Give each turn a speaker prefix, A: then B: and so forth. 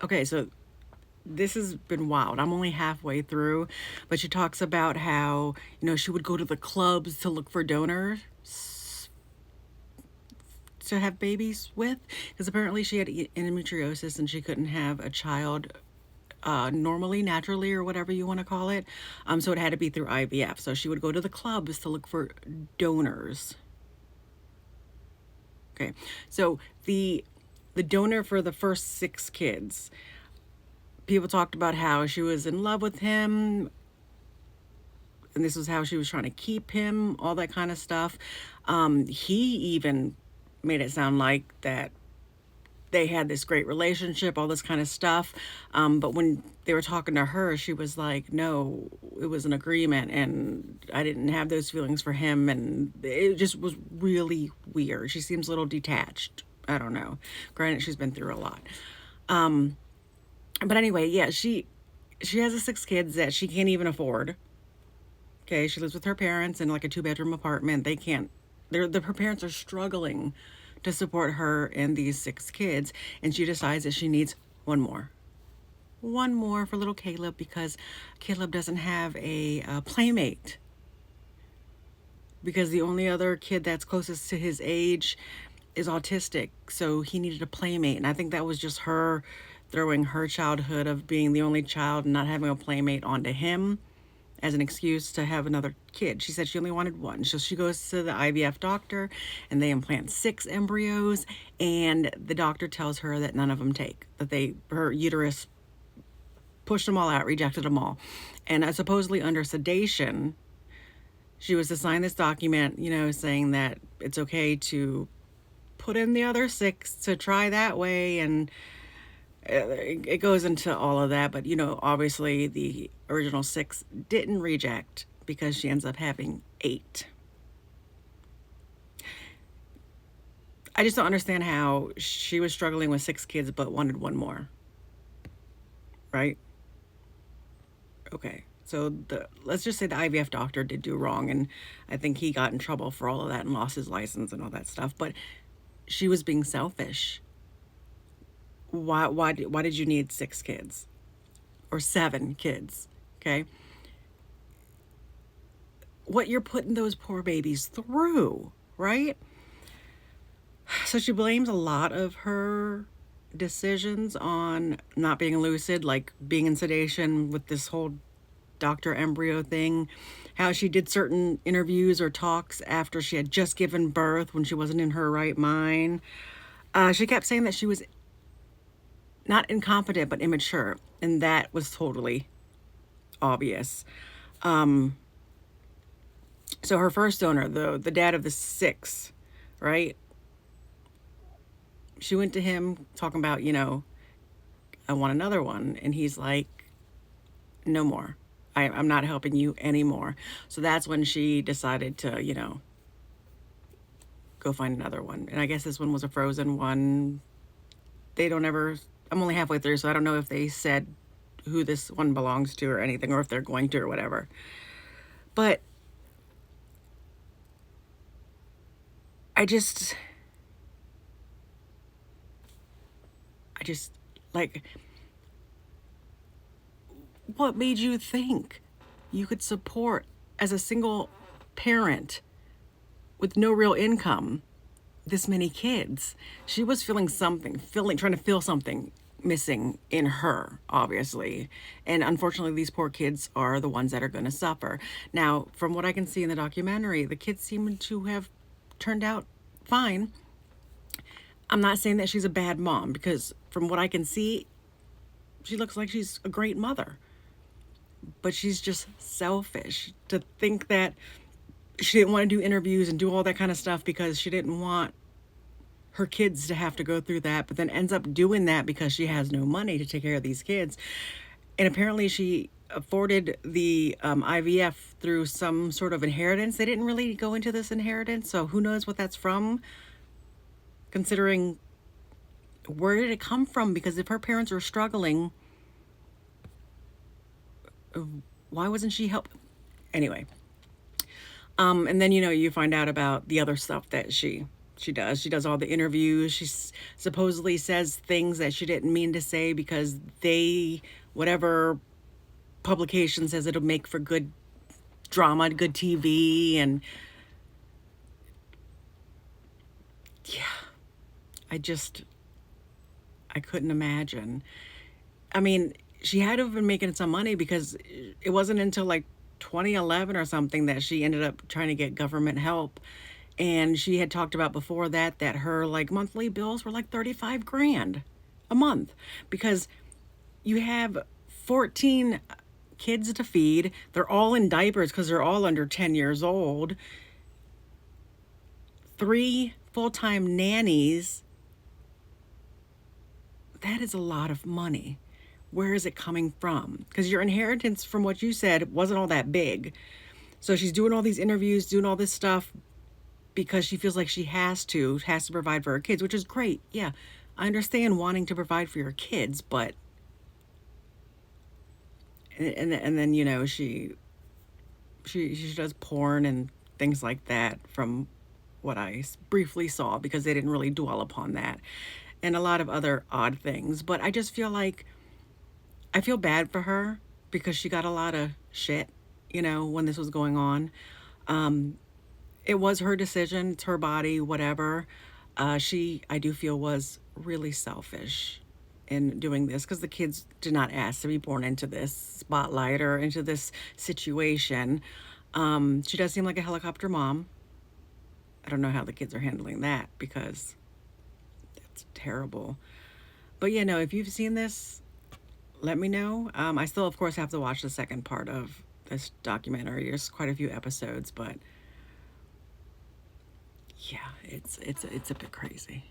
A: Okay, so this has been wild. I'm only halfway through, but she talks about how, she would go to the clubs to look for donors to have babies with, because apparently she had endometriosis and she couldn't have a child normally, naturally, or whatever you want to call it. So it had to be through IVF. So she would go to the clubs to look for donors. Okay, so the donor for the first six kids, people talked about how she was in love with him, and this was how she was trying to keep him, all that kind of stuff. He even made it sound like that they had this great relationship, all this kind of stuff. But when they were talking to her, she was like, no, it was an agreement and I didn't have those feelings for him. And it just was really weird. She seems a little detached. I don't know. Granted, she's been through a lot. But anyway, yeah, she has the six kids that she can't even afford. Okay, she lives with her parents in like a two-bedroom apartment. They can't. Her parents are struggling to support her and these six kids, and she decides that she needs one more for little Caleb because Caleb doesn't have a playmate. Because the only other kid that's closest to his age is autistic, so he needed a playmate, and I think that was just her throwing her childhood of being the only child and not having a playmate onto him as an excuse to have another kid. She said she only wanted one. So she goes to the IVF doctor and they implant six embryos, and the doctor tells her that none of them take, that her uterus pushed them all out, rejected them all. And supposedly under sedation, she was to sign this document, saying that it's okay to put in the other six to try that way. And it goes into all of that, but obviously the original six didn't reject because she ends up having eight. I just don't understand how she was struggling with six kids but wanted one more, right? Okay, so let's just say the IVF doctor did do wrong, and I think he got in trouble for all of that and lost his license and all that stuff. But she was being selfish. Why did you need six kids or seven kids? Okay, what you're putting those poor babies through, right? So she blames a lot of her decisions on not being lucid, like being in sedation with this whole Dr. Embryo thing, how she did certain interviews or talks after she had just given birth when she wasn't in her right mind. She kept saying that she was not incompetent but immature, and that was totally obvious. So her first donor, the dad of the six, right? She went to him talking about, I want another one. And he's like, no more. I'm not helping you anymore. So that's when she decided to, go find another one. And I guess this one was a frozen one. They don't ever, I'm only halfway through, so I don't know if they said who this one belongs to or anything, or if they're going to or whatever. But I just, like, what made you think you could support as a single parent with no real income this many kids? She was trying to feel something missing in her, obviously. And unfortunately, these poor kids are the ones that are going to suffer. Now, from what I can see in the documentary, the kids seem to have turned out fine. I'm not saying that she's a bad mom, because from what I can see, she looks like she's a great mother. But she's just selfish to think that she didn't want to do interviews and do all that kind of stuff because she didn't want her kids to have to go through that, but then ends up doing that because she has no money to take care of these kids. And apparently she afforded the IVF through some sort of inheritance. They didn't really go into this inheritance, so who knows what that's from, considering where did it come from? Because if her parents were struggling, why wasn't she help? Anyway, and then you find out about the other stuff that she She does. She does all the interviews. Supposedly says things that she didn't mean to say because whatever publication says it'll make for good drama, good TV. And yeah, I just, I couldn't imagine. I mean, she had to have been making some money because it wasn't until like 2011 or something that she ended up trying to get government help. And she had talked about before that her like monthly bills were like 35 grand a month because you have 14 kids to feed. They're all in diapers because they're all under 10 years old. 3 full-time nannies. That is a lot of money. Where is it coming from? Because your inheritance, from what you said, wasn't all that big. So she's doing all these interviews, doing all this stuff because she feels like she has to provide for her kids, which is great. Yeah, I understand wanting to provide for your kids, but and then she does porn and things like that from what I briefly saw because they didn't really dwell upon that, and a lot of other odd things. But I just feel like I feel bad for her because she got a lot of shit, when this was going on. It was her decision, it's her body, whatever. I do feel, was really selfish in doing this because the kids did not ask to be born into this spotlight or into this situation. She does seem like a helicopter mom. I don't know how the kids are handling that because that's terrible. But yeah, no, if you've seen this, let me know. I still, of course, have to watch the second part of this documentary. There's quite a few episodes, but yeah, it's a bit crazy.